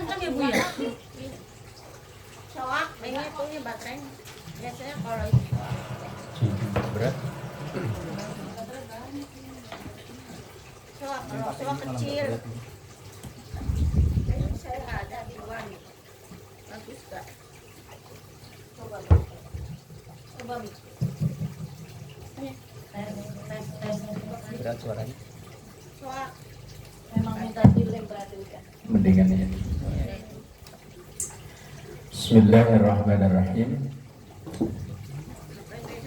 kencang ya Bu ya? Soak, ini punya baterai. Biasanya kalau itu Berat. soak, kalau soak kecil. Ini saya ada di luar nih. Bagus gak? Coba Bu. Coba Bu. Tes. Berat suaranya. Soak. Memang minta dilem berarti kan. Mendingan ya. Bismillahirrahmanirrahim.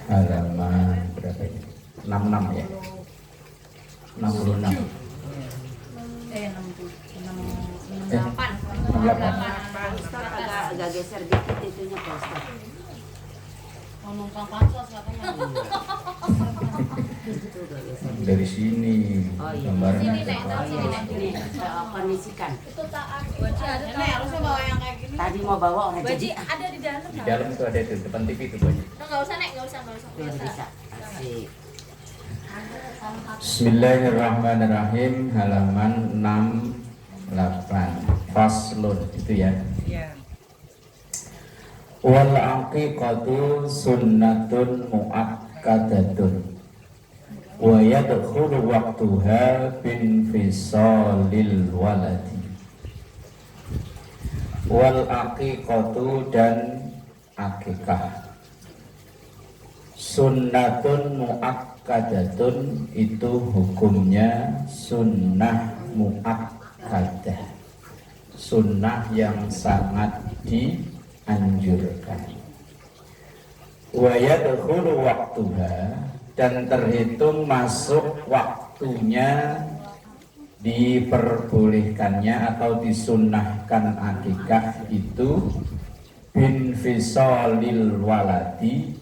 Halaman berapa ini? 66 ya. 66. 68. Ustaz agak geser dikit itunya Pak Ustaz. Mau numpang pansos katanya. Itu agak geser. Dari sini Oh, iya. gambarnya Sini, Nek. apa? Oh iya, ini kondisikan. Itu taat. Nenek harusnya bawa yang kayak gini. Tadi mau bawa orang Baji jadi. ada di dalam. Di dalam itu ada itu depan TV itu banyak. Enggak usah Nek, enggak usah. Tuh bisa. Asik. Bismillahirrahmanirrahim. Halaman 68. Faslun itu ya. Wal aqiqatu sunnatun muakkadatun wa yadkhulu waqtuha bin fisalil waladi. Wal aqiqatu dan akikah sunnatun muakkadatun itu hukumnya sunnah muakkadah, sunnah yang sangat dianjurkan. Wa yadkhulu waqtuha dan terhitung masuk waktunya diperbolehkannya atau disunnahkan akikah itu bin fisalil waladi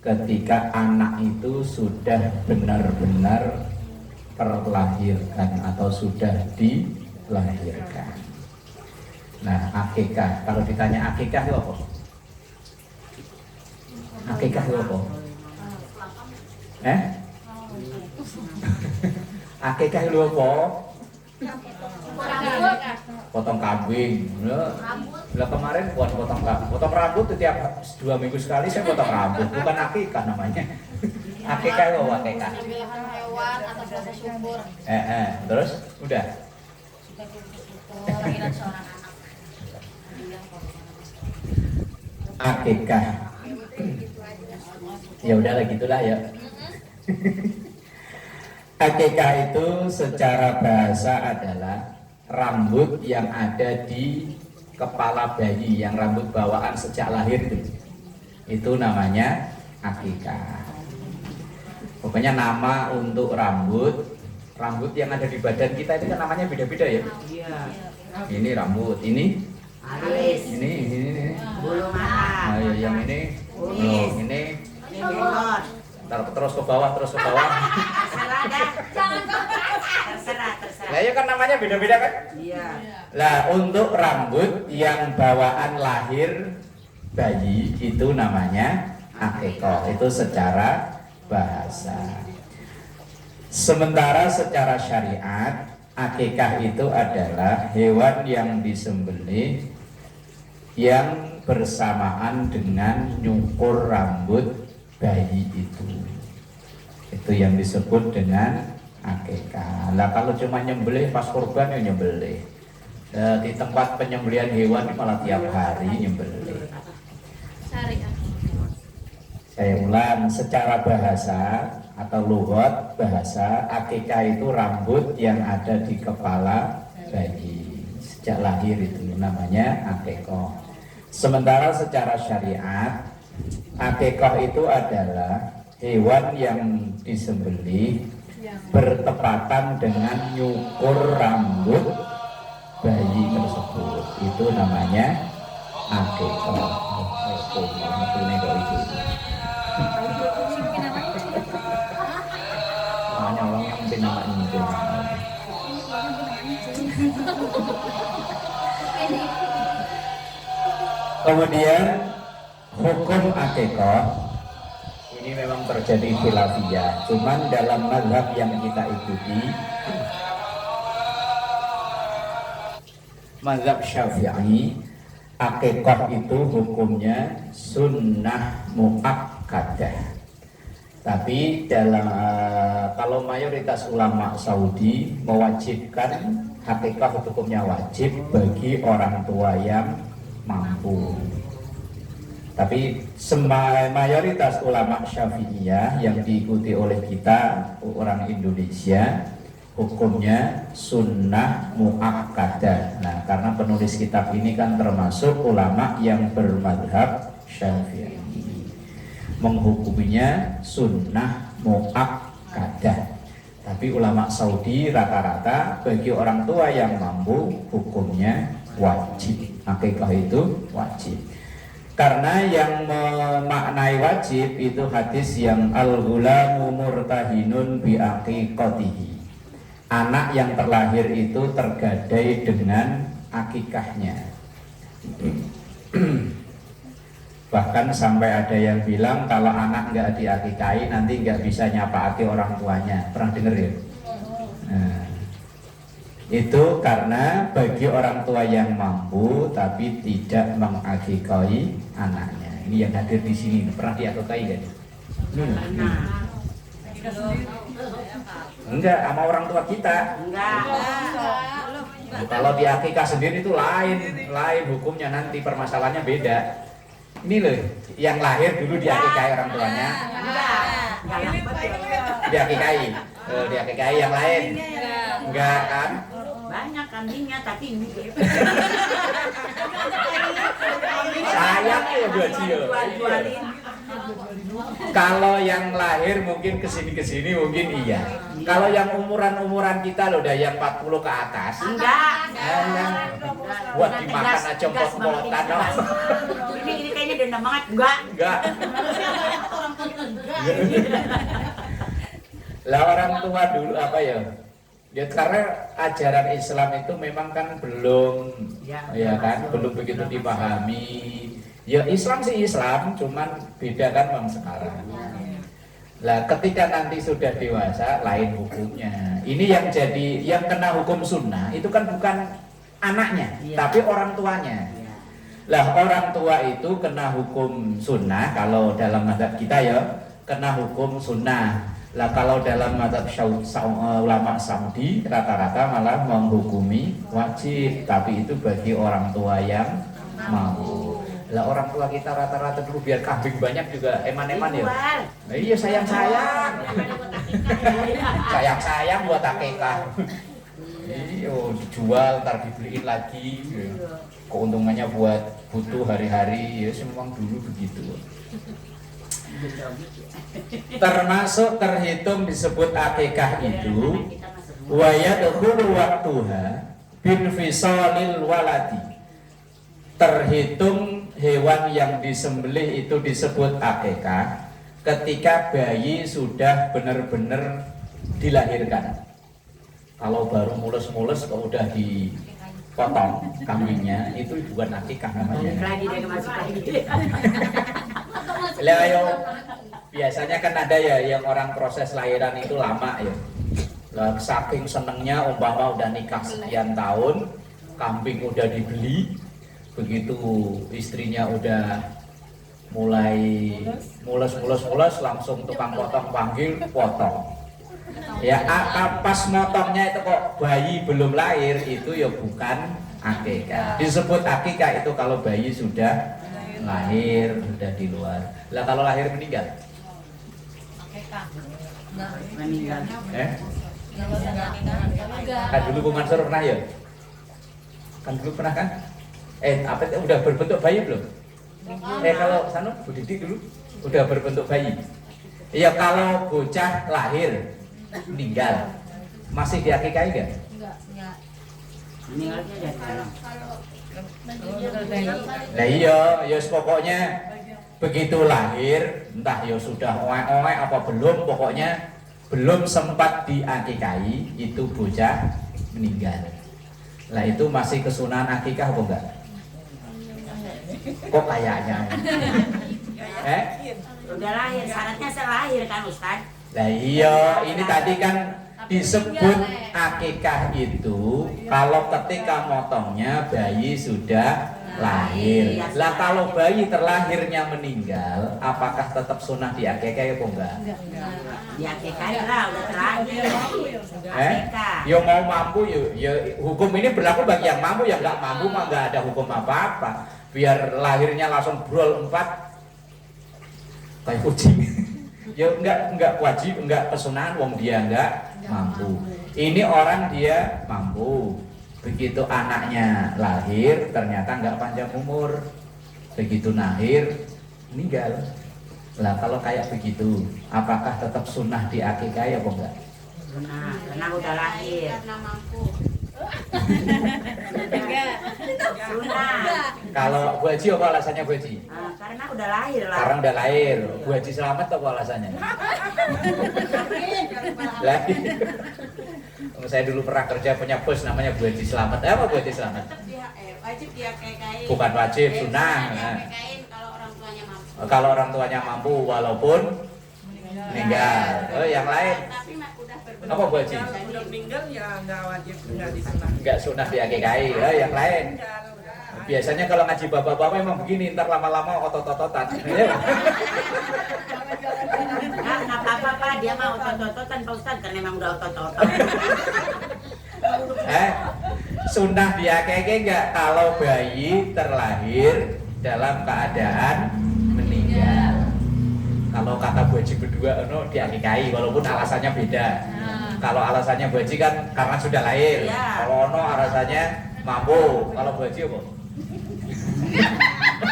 ketika anak itu sudah benar-benar terlahirkan atau sudah dilahirkan. Nah, akikah, kalau ditanya akikah itu apa? Akikah itu apa? Akikah itu apa? Potong kambing. Lah kemarin buat potong rambut. Potong rambut itu tiap 2 minggu sekali saya potong rambut. Bukan akikah namanya. Akikah itu apa akikah? Pemilihan hewan atas rasa syukur. Terus udah. Sudah bersyukur lahiran seorang anak. Akikah. Ya udahlah gitulah ya. Akikah itu secara bahasa adalah rambut yang ada di kepala bayi, yang rambut bawaan sejak lahir itu namanya akikah. Pokoknya nama untuk rambut yang ada di badan kita itu kan namanya beda-beda ya. Iya. Ini rambut, ini Alis. ini Bulu mata. Nah, yang ini Kumis. ini Jenggot. terus ke bawah Terserah dah. Jangan Terserah. Lah ya kan namanya beda-beda kan. Iya. Lah untuk rambut yang bawaan lahir bayi itu namanya akikah, itu secara bahasa. Sementara secara syariat akikah itu adalah hewan yang disembelih yang bersamaan dengan nyukur rambut bayi itu yang disebut dengan akikah. Lah kalau cuma nyembelih pas kurban ya nyembelih. Di tempat penyembelihan hewan malah tiap hari nyembelih. syariat. Saya ulang, secara bahasa atau lughat bahasa, akikah itu rambut yang ada di kepala bayi sejak lahir, itu namanya akikah. Sementara secara syariat akikah itu adalah hewan yang disembelih bertepatan dengan nyukur rambut bayi tersebut, itu namanya akikah. Namanya orang yang mungkin namanya itu. Kemudian hukum akikah ini memang terjadi khilafiyah, cuman dalam mazhab yang kita ikuti mazhab Syafi'i, akikah itu hukumnya sunnah muakkadah. Tapi dalam kalau mayoritas ulama Saudi mewajibkan akikah hukumnya wajib bagi orang tua yang mampu. Tapi mayoritas ulama Syafi'iyah yang diikuti oleh kita orang Indonesia hukumnya sunnah muakkadah. Nah, karena penulis kitab ini kan termasuk ulama yang bermadhab Syafi'i, menghukuminya sunnah muakkadah. Tapi ulama Saudi rata-rata bagi orang tua yang mampu hukumnya wajib. Akikah itu wajib. Karena yang memaknai wajib itu hadis yang al-ghulamu murtahinun bi aqiqatihi. Anak yang terlahir itu tergadai dengan akikahnya. Bahkan sampai ada yang bilang kalau anak nggak diakikahi nanti nggak bisa nyapaati orang tuanya. Pernah dengar ya? Nah, itu karena bagi orang tua yang mampu tapi tidak mengakikahi anaknya. Ini yang hadir di sini pernah diakikahi kan? Enggak, sama orang tua kita. Enggak. Nah, kalau diakikah sendiri itu lain hukumnya, nanti permasalahannya beda. Ini loh, yang lahir dulu diakikahi orang tuanya. Diakikahi, diakikahi yang lain. Enggak kan? Banyak kambingnya tapi ini Sayang ya Bu Haji ya. Kalau yang lahir mungkin kesini mungkin iya. Kalau yang umuran kita loh, udah yang 40 ke atas. enggak. Buat dimakan aja pot-potan. Ini kayaknya dendam banget. Enggak. Lah orang tua dulu apa ya? Ya karena ajaran Islam itu memang kan belum ya kan belum begitu dipahami. Ya Islam sih Islam, cuman beda kan memang sekarang. Lah ketika nanti sudah dewasa lain hukumnya. Ini yang kena hukum sunnah itu kan bukan anaknya, tapi orang tuanya. Lah orang tua itu kena hukum sunnah kalau dalam mazhab kita ya kena hukum sunnah. Lah kalau dalam mazhab ulama Saudi rata-rata malah menghukumi wajib, tapi itu bagi orang tua yang mampu. Lah orang tua kita rata-rata dulu biar kambing banyak juga eman-eman ya. Nah, iya sayang-sayang. Sayang-sayang buat akikah. Iya dijual ntar dibeliin lagi. Keuntungannya buat butuh hari-hari ya semua dulu begitu. Termasuk terhitung disebut akikah itu wa yadkhulu waqtuha bin fisalil waladi. Terhitung hewan yang disembelih itu disebut akikah ketika bayi sudah benar-benar dilahirkan. Kalau baru mulus-mulus kalau udah dipotong kambingnya itu bukan akikah namanya. Lah yo biasanya kan ada ya yang orang proses lahiran itu lama ya. Lah saking senengnya umpama udah nikah sekian tahun, kambing udah dibeli, begitu istrinya udah mulai mulus langsung tukang potong panggil potong. Ya pas motongnya itu kok bayi belum lahir itu ya bukan akikah. Disebut akikah itu kalau bayi sudah lahir, sudah di luar. Lah kalau lahir meninggal? Meninggal. Kan dulu Bu Mansur pernah ya? Kan dulu pernah kan? Apa itu udah berbentuk bayi belum? Kalau Sanu, Bu Didi dulu udah berbentuk bayi. Iya kalau bocah lahir meninggal masih diakikahi enggak? Enggak. Meninggalnya dari mana? Nah iya, pokoknya begitu lahir, entah ya sudah oe-oe apa belum, pokoknya belum sempat diakikahi itu bocah meninggal. Lah itu masih kesunahan akikah apa enggak? Kok kayaknya? Udah lahir, syaratnya selahir kan Ustaz? Lah iya, ini tadi kan disebut akikah itu kalau ketika motongnya bayi sudah lahir. Lah kalau bayi terlahirnya meninggal, apakah tetap sunnah di akikah ya enggak? Ya KKI lah udah terakhir. Yo mau mampu yo hukum ini berlaku bagi yang mampu, yang nggak mampu mah nggak ada hukum apa-apa. Biar lahirnya langsung brol 4 kayak kucing. Ya enggak wajib, enggak kesunahan wong dia enggak mampu. Ini orang dia mampu. Begitu anaknya lahir ternyata enggak panjang umur. Begitu lahir meninggal. Lah kalau kayak begitu, apakah tetap sunnah di akikah ya apa enggak? Sunnah, karena udah lahir. Karena mampu. Sunnah. Kalau Bu Haji apa alasannya Bu Haji? Karena udah lahir lah. Karena udah lahir. Bu Haji selamat apa alasannya? Lahir. Saya dulu pernah kerja punya bos namanya Bu Haji Selamat. Apa Bu Haji Selamat? Wajib dia KKI. Bukan wajib, sunnah. Kalau orang tuanya mampu. Kalau orang tuanya mampu walaupun meninggal. Oh, yang lain. Tapi udah berbeda. Apa Bu Haji? Kalau udah meninggal ya nggak wajib, nggak disunah. Enggak sunnah di akikah. Yang lain. Biasanya kalau ngaji bapak-bapak memang begini, ntar lama-lama otot-ototan. Nggak apa-apa Pak, dia mau otot-ototan Pak Ustadz karena memang udah otot-otot. Sunnah di akikah enggak kalau bayi terlahir dalam keadaan meninggal. Kalau kata Bu Haji berdua di akikahi walaupun alasannya beda. Kalau alasannya Bu Haji kan karena sudah lahir. Ya. Kalau ono alasannya mampu. Kalau Bu Haji apa?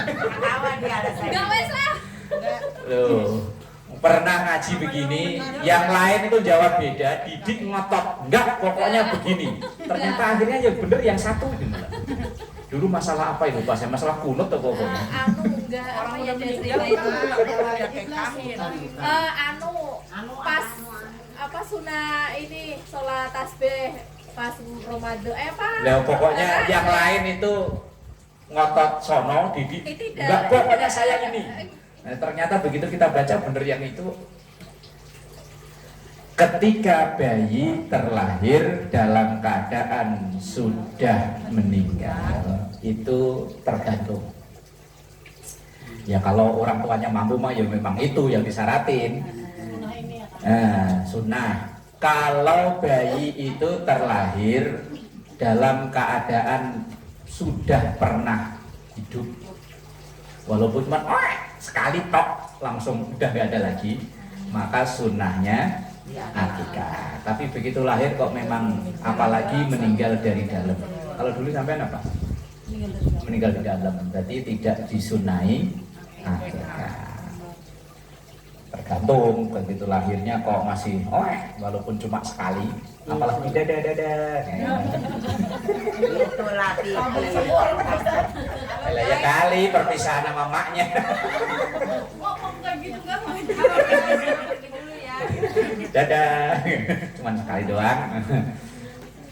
Ketawa dia alasannya. Enggak wes lah. Loh, pernah ngaji begini, yang lain itu jawab beda, Didik ngotot, enggak pokoknya begini. Ternyata akhirnya yang bener yang satu itu. Dulu masalah apa itu Pak? Masalah kunut atau apa? Enggak Orang apa udah ya dia meninggal cerita itu itu ya kekahin. pas apa sunah ini sholat tasbih pas Ramadan apa? Lah pokoknya yang lain itu ngotot sono, Didik Tidak. enggak pokoknya saya ini. Nah, ternyata begitu kita baca bener yang itu. Ketika bayi terlahir dalam keadaan sudah meninggal itu tergantung. Ya kalau orang tuanya mampu mah ya memang itu yang disyaratin. Sunnah. Kalau bayi itu terlahir dalam keadaan sudah pernah hidup, walaupun cuma sekali tok langsung udah nggak ada lagi, maka sunnahnya akikah. Tapi begitu lahir kok memang apalagi meninggal dari dalam. Kalau dulu sampai apa? Meninggal di dalam, berarti tidak disunai akikah. Tergantung begitu lahirnya kok masih walaupun cuma sekali, apalagi dada. Itulah Ya kali perpisahan sama maknya. Ngomong kayak gitu kan mau dulu ya. Dadah, cuman sekali doang.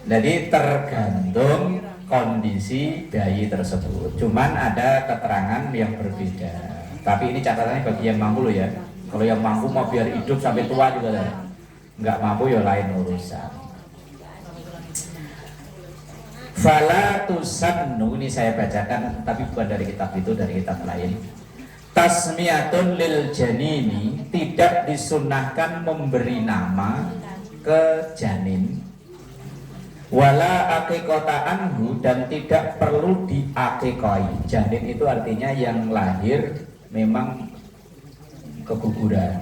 Jadi tergantung kondisi bayi tersebut. Cuman ada keterangan yang berbeda. Tapi ini catatannya bagi yang mampu loh ya. Kalau yang mampu mau biar hidup sampai tua juga lah. Nggak mampu ya lain urusan. Fala tusannu, ini saya bacakan tapi bukan dari kitab itu, dari kitab lain. Tasmiyatun lil janini, tidak disunnahkan memberi nama ke janin. Wala akikota anhu, dan tidak perlu diakikoi. Janin itu artinya yang lahir memang keguguran,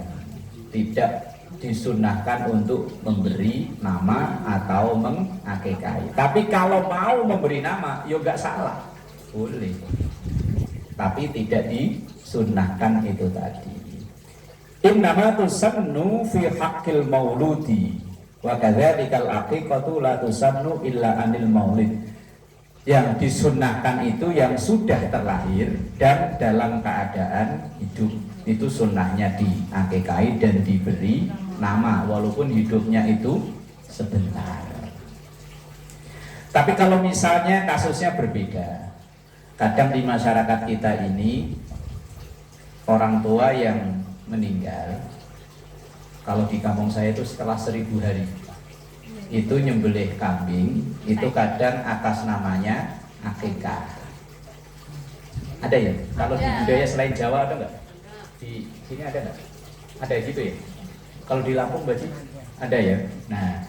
tidak disunahkan untuk memberi nama atau mengakikahi. Tapi kalau mau memberi nama, ya nggak salah, boleh. Tapi tidak disunahkan itu tadi. Innama tusannu fi haqqil mauludi wa kadzalikal aqiqatu la tusannu illa anil maulid. Yang disunahkan itu yang sudah terlahir dan dalam keadaan hidup, itu sunnahnya diakikahi dan diberi nama walaupun hidupnya itu sebentar. Tapi kalau misalnya kasusnya berbeda, kadang di masyarakat kita ini orang tua yang meninggal, kalau di kampung saya itu setelah 1000 hari itu nyembelih kambing, itu kadang atas namanya akikah. Ada ya? Kalau di budaya selain Jawa ada nggak? Di sini ada nggak? Ada gitu ya? Kalau di Lampung berarti ada ya? Nah,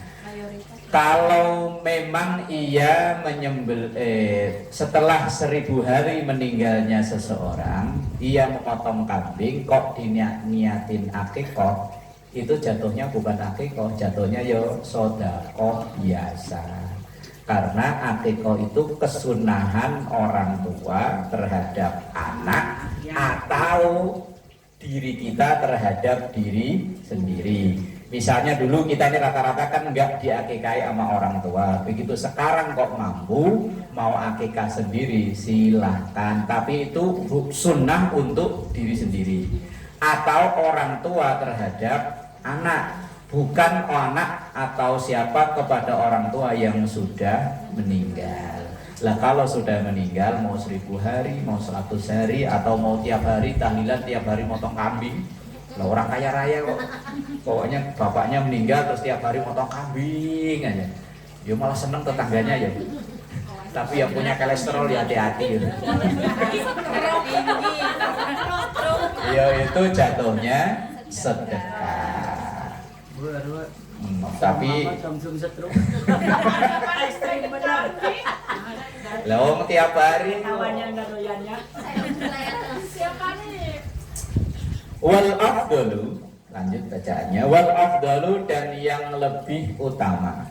kalau memang ia setelah 1000 hari meninggalnya seseorang, ia memotong kambing, kok diniatin akikoh, itu jatuhnya bukan akikoh, jatuhnya yo sodakoh biasa. Karena akikoh itu kesunahan orang tua terhadap anak atau diri kita terhadap diri sendiri. Misalnya dulu kita ini rata-rata kan nggak diakikahi sama orang tua. Begitu sekarang kok mampu mau akikah sendiri, silahkan. Tapi itu sunnah untuk diri sendiri. Atau orang tua terhadap anak, bukan anak atau siapa kepada orang tua yang sudah meninggal. Lah kalau sudah meninggal mau 1000 hari, mau 100 hari, atau mau tiap hari tahlilan, tiap hari motong kambing. Lah orang kaya raya kok, pokoknya bapaknya meninggal terus tiap hari motong kambing aja. Ya malah seneng tetangganya ya. Tapi yang punya kolesterol ya hati-hati ya. Ya itu jatuhnya sedekah. Tapi Lah tiap hari wal afdalu, lanjut bacaannya, wal afdalu, dan yang lebih utama.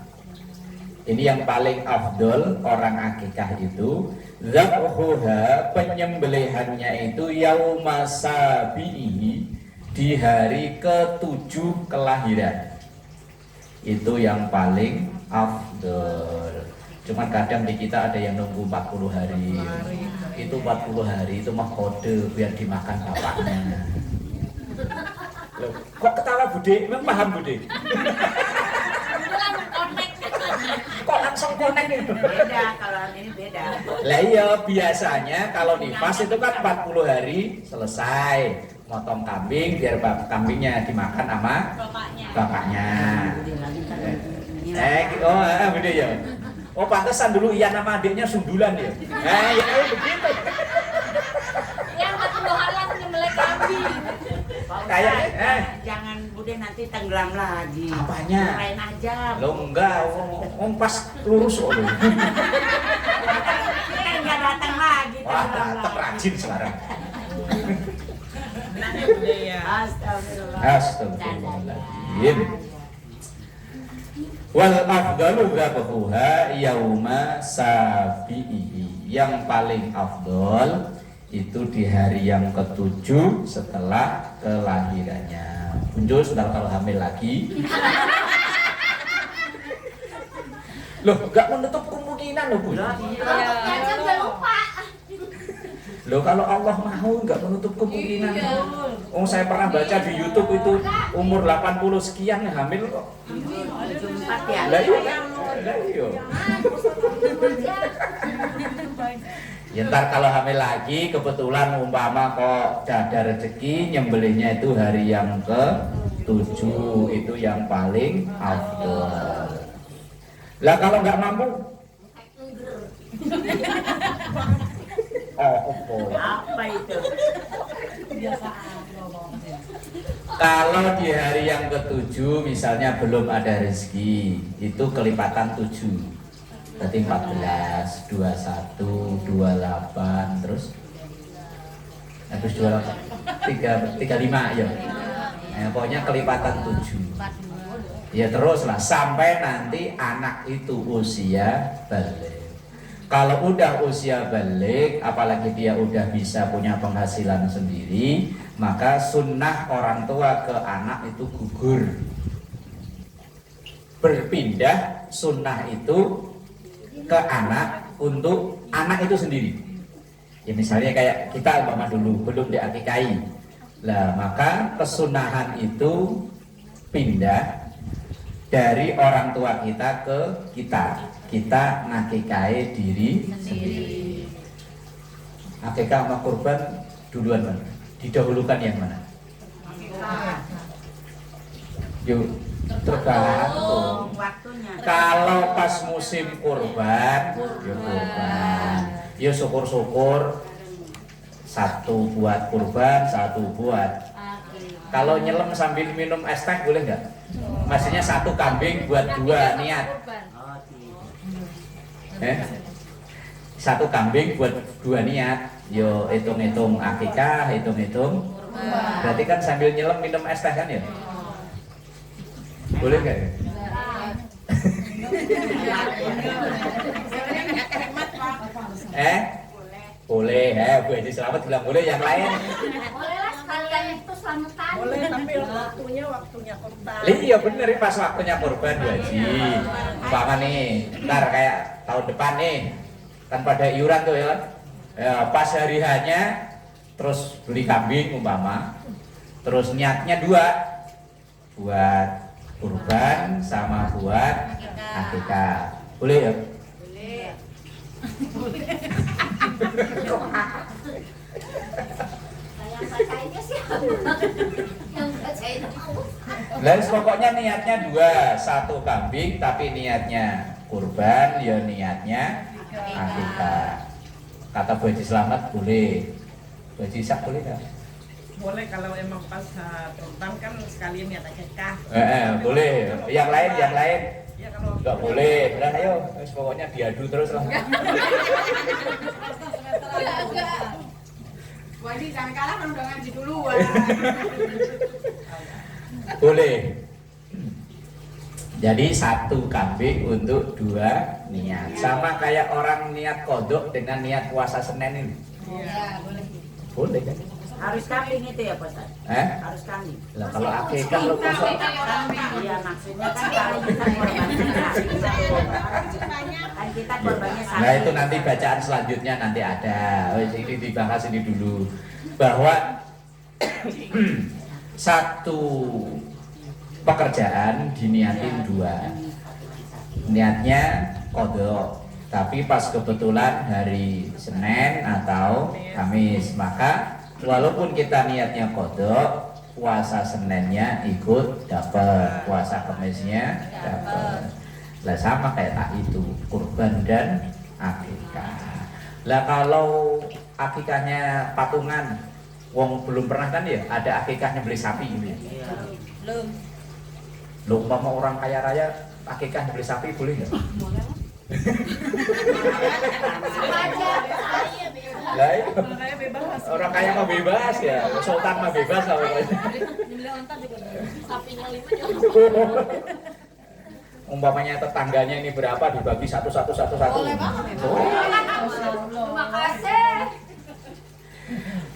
Ini yang paling afdol orang akikah itu, zabhuha, penyembelihannya itu yauma sabihi, di hari ke-7 kelahiran. Itu yang paling afdol. Cuman kadang di kita ada yang nunggu 40 hari. Itu 40 hari itu mah kode biar dimakan bapaknya. Loh, kok ketawa Bude? Memang paham Bude? Kok langsung konek nih? Beda, kalau ini beda. Lah iya, biasanya kalau nifas itu kan 40 hari selesai motong kambing biar kambingnya dimakan sama bapaknya. Beda ya. Oh pantesan dulu Ian nama adiknya sundulan ya. Ya begitu. Yang 40 hari langsung nyembelih kambing. Kayak jangan Bude nanti tenggelam lagi. Apanya? Lain aja. Lo enggak, pas lurus lo. Kan nggak datang lagi. Wah, tetap rajin sekarang. Astagfirullahaladzim. Wal afdalu zabhuha yauma sabihi. Yang paling afdol itu di hari yang ke-7 setelah kelahirannya. Punjul sudah kalau hamil lagi. Loh, enggak menutup kemungkinan loh, Bu. Jangan udah lupa. Loh, kalau Allah mau enggak menutup kemungkinan. Oh, saya pernah baca di YouTube itu umur 80 sekian hamil kok. 74 ya. Lah iya. Lah iya. Ya ntar kalau hamil lagi kebetulan umpama kok ada rezeki nyembelihnya itu hari yang ke-7 itu yang paling afdol. Lah kalau nggak mampu Apa itu? Kalau di hari yang ke-7 misalnya belum ada rezeki, itu kelipatan 7. Berarti 14, 21, 28, terus 28, 35 ya. Pokoknya kelipatan 7. Ya teruslah sampai nanti anak itu usia balik. Kalau udah usia balik, apalagi dia udah bisa punya penghasilan sendiri, maka sunnah orang tua ke anak itu gugur. Berpindah sunnah itu ke anak untuk anak itu sendiri. Ya misalnya kayak kita umpama dulu belum diakikahi. Lah maka kesunahan itu pindah dari orang tua kita ke kita. Kita ngakikahi diri sendiri. Akikah sama kurban duluan mana? Didahulukan yang mana? Yuk, tergantung. waktunya. Kalau pas musim kurban, ya kurban. Ya syukur-syukur satu buat kurban, satu buat. Kalau nyelam sambil minum es teh boleh nggak? Maksudnya satu kambing buat dua niat. Oh, gitu. Satu kambing buat dua niat. Yo hitung-hitung akikah, hitung-hitung. Berarti kan sambil nyelam minum es teh kan ya? Boleh nggak ya? Boleh. Bu Haji Selamat bilang boleh. Yang lain? Boleh lah sekalian itu selamatan. Boleh, tapi waktunya kurban. Iya bener, pas waktunya kurban Bu Haji. Umpama nih, ntar kayak tahun depan nih, kan pada iuran tuh ya. Pas hari hanya, terus beli kambing umpama, terus niatnya dua, buat kurban sama buat akikah. Boleh ya? Yang bacanya siapa? Yang bacain mau. Lalu pokoknya niatnya dua, satu kambing tapi niatnya kurban, ya niatnya akikah. Kata Bu Haji Selamat boleh. Bu Haji Isak boleh nggak? Boleh kalau emang pas kurban kan sekalian niat akikah. Boleh. Yang lain Ya kalau nggak boleh. Udah ayo, pokoknya diadu terus lah. Wadi jangan kalah kan udah ngaji duluan. Boleh. Jadi satu kambing untuk dua niat. Sama kayak orang niat kodok dengan niat puasa Senin ini. Ya, boleh. Boleh kan? Harus kambing itu ya, Pak Ustaz? Harus kambing. Lah kalau akikah lo kosong. Iya, maksudnya kan kalau kita korbannya kan kita korbannya satu. Nah itu nanti bacaan selanjutnya nanti ada. Ini dibahas ini dulu bahwa satu pekerjaan diniatin dua. Niatnya kodok, tapi pas kebetulan hari Senin atau Kamis, maka walaupun kita niatnya kodok, puasa Seninnya ikut dapat, puasa Kamisnya dapat. Lah sama kayak tak itu, kurban dan akikah. Lah kalau akikahnya patungan, wong belum pernah kan ya, ada akikahnya beli sapi gitu ya. Belum. Lo umpama orang kaya raya akikahnya beli sapi boleh nggak? Lah iya. Orang kaya mah bebas ya, sultan mah bebas lah pokoknya. Sapinya 5 juga. Umpamanya tetangganya ini berapa dibagi satu. Boleh banget ya. Terima kasih.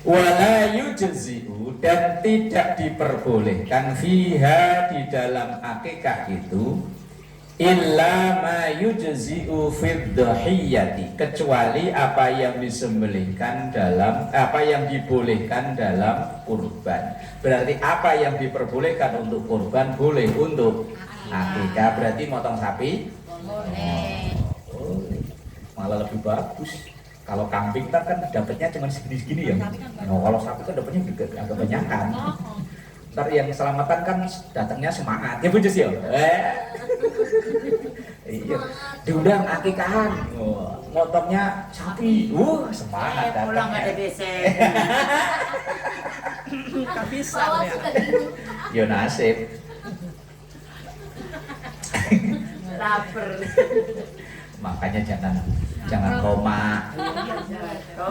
Wala yujzi'u, dan tidak diperbolehkan fiha di dalam akikah itu illa ma yujzi'u fid dhahiyyati, kecuali apa yang disembelihkan dalam apa yang dibolehkan dalam kurban. Berarti apa yang diperbolehkan untuk kurban boleh untuk akikah. Berarti motong sapi boleh. Malah lebih bagus. Kalau kambing kan dapatnya cuma segini-segini ya. Nah, kalau sapi kan dapatnya juga agak banyakan. Ntar yang keselamatan kan datangnya semangat. Ya Bu Jus ya. Iya. Diundang akikahan. Motongnya sapi. Semangat Pulang datangnya. ada DC. kehabisan Bawa ya. sudah dulu. Yo nasib. Lapar. Makanya jangan koma.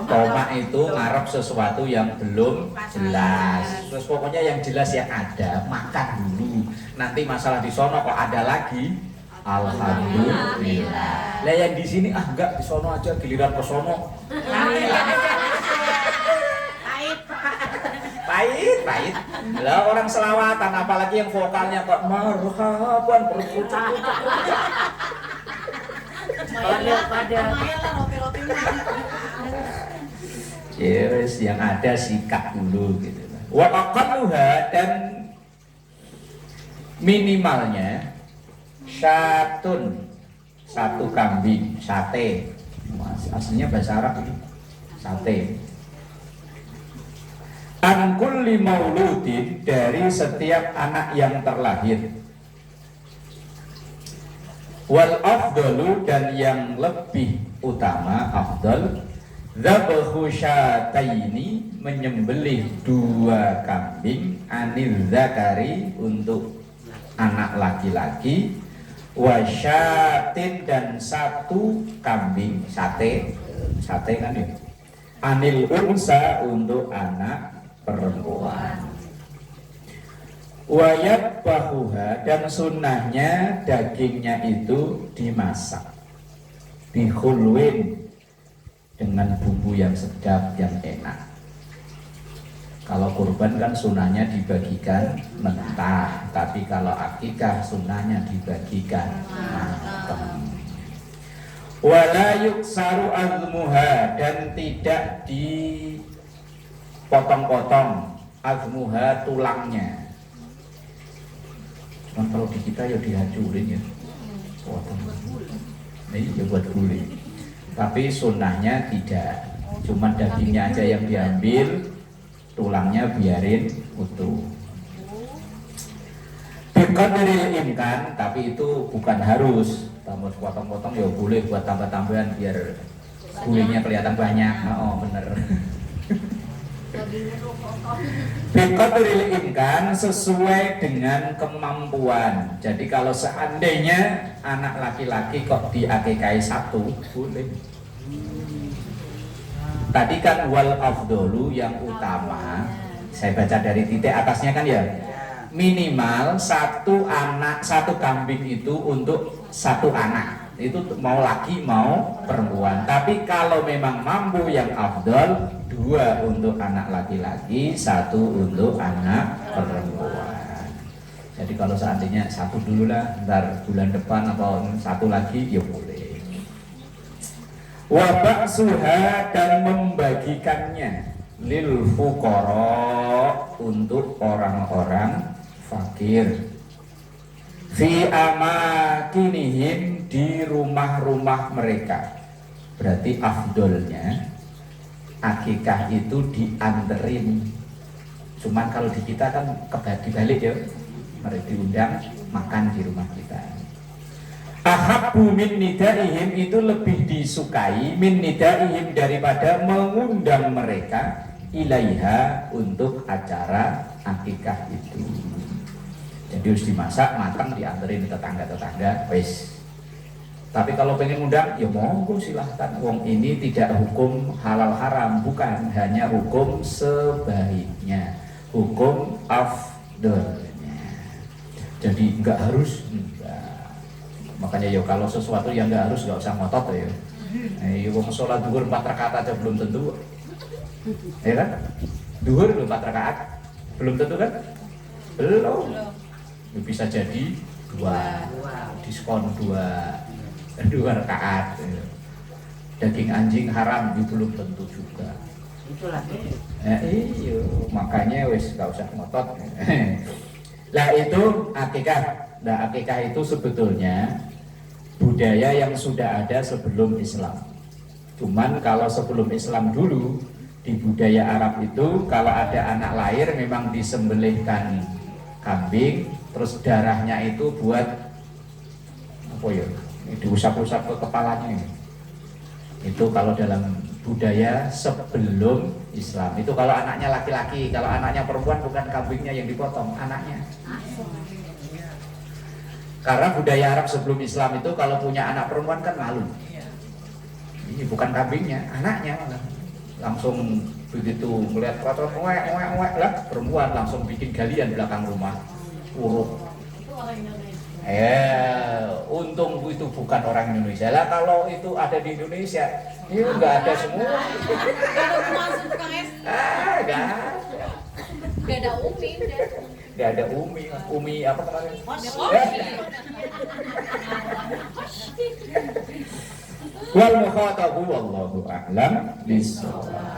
Koma itu ngarep sesuatu yang belum jelas. Terus pokoknya yang jelas yang ada, makan dulu. Nanti masalah di sono kok ada lagi, alhamdulillah. Lah yang di sini enggak, di sono aja, giliran ke sono. Pahit. Lah orang selawatan, apalagi yang vokalnya kok marhaban berpucuk. Pada Lumayan lah roti-rotinya. Yes, yang ada sikat dulu gitu. Wa aqalluha, dan minimalnya satu kambing, sate. Aslinya bahasa Arab ini. Sate. An kulli mauludin, dari setiap anak yang terlahir. Wal afdalu, dan yang lebih utama afdal, dzabhu syataini, menyembelih 2 kambing, anil zakari, untuk anak laki-laki, wasyatin, dan 1 kambing sate kan ya, anil unsa, untuk anak perempuan. Wayat bahuha, dan sunnahnya dagingnya itu dimasak bihulwin, dengan bumbu yang sedap, yang enak. Kalau kurban kan sunnahnya dibagikan mentah, tapi kalau akikah sunnahnya dibagikan matang. Wala yuksaru azmuha, dan tidak dipotong-potong azmuha, tulangnya. Cuman kalau di kita ya dihancurin ya, potong. Ini ya buat guling. Tapi sunnahnya tidak, cuman dagingnya aja yang diambil, tulangnya biarin utuh. Biqadril imkan, tapi itu bukan harus. Tambah potong-potong ya boleh buat tambah-tambahan biar gulingnya kelihatan banyak. Oh bener. Biqadril imkan, sesuai dengan kemampuan. Jadi kalau seandainya anak laki-laki kok diakikahi 1, boleh. Tadi kan wal afdolu, yang utama. Saya baca dari titik atasnya kan ya. Minimal 1 anak, 1 kambing itu untuk 1 anak. Itu mau laki mau perempuan. Tapi kalau memang mampu, yang afdol 2 untuk anak laki-laki, 1 untuk anak perempuan. Jadi kalau seandainya 1 dulu lah, ntar bulan depan atau 1 lagi ya boleh. Wabak suha, dan membagikannya lil fuqara, untuk orang-orang fakir, fi amakinihim, di rumah-rumah mereka. Berarti afdolnya akikah itu dianterin. Cuman kalau di kita kan dibalik ya, mereka diundang makan di rumah kita. Ahabbu min nidaihim, itu lebih disukai, min nidaihim, daripada mengundang mereka ilaiha, untuk acara akikah itu. Jadi harus dimasak matang, dianterin tetangga-tetangga, wis. Tapi kalau pengen undang, ya monggo silahkan. Wong ini tidak hukum halal haram, bukan, hanya hukum sebaiknya, hukum afdolnya. Jadi enggak harus, enggak. Makanya ya kalau sesuatu yang enggak harus, enggak usah ngotot ya. Wong sholat duhur 4 rakaat aja belum tentu, ya kan? Duhur 4 rakaat belum tentu kan? Belum. Bisa jadi 2, diskon 2 rakaat. Daging anjing haram, itu belum tentu juga. Itulah. Iya, makanya wis gak usah ngotot. Lah itu akikah. Nah akikah itu sebetulnya budaya yang sudah ada sebelum Islam. Cuman kalau sebelum Islam dulu, di budaya Arab itu kalau ada anak lahir memang disembelihkan kambing, terus darahnya itu buat apa ya, diusap-usap ke kepalanya ini. Itu kalau dalam budaya sebelum Islam. Itu kalau anaknya laki-laki, kalau anaknya perempuan bukan kambingnya yang dipotong, anaknya. Karena budaya Arab sebelum Islam itu kalau punya anak perempuan kan malu. Ini bukan kambingnya, anaknya malah. Langsung begitu melihat peraturan lah, perempuan langsung bikin galian belakang rumah, uruk. Untung itu bukan orang Indonesia. Lah kalau itu ada di Indonesia, itu nggak ada semua. Gak ada umi, Nggak ada umi apa kemarin? Wal mukhatabu wallahu a'lam bishawab.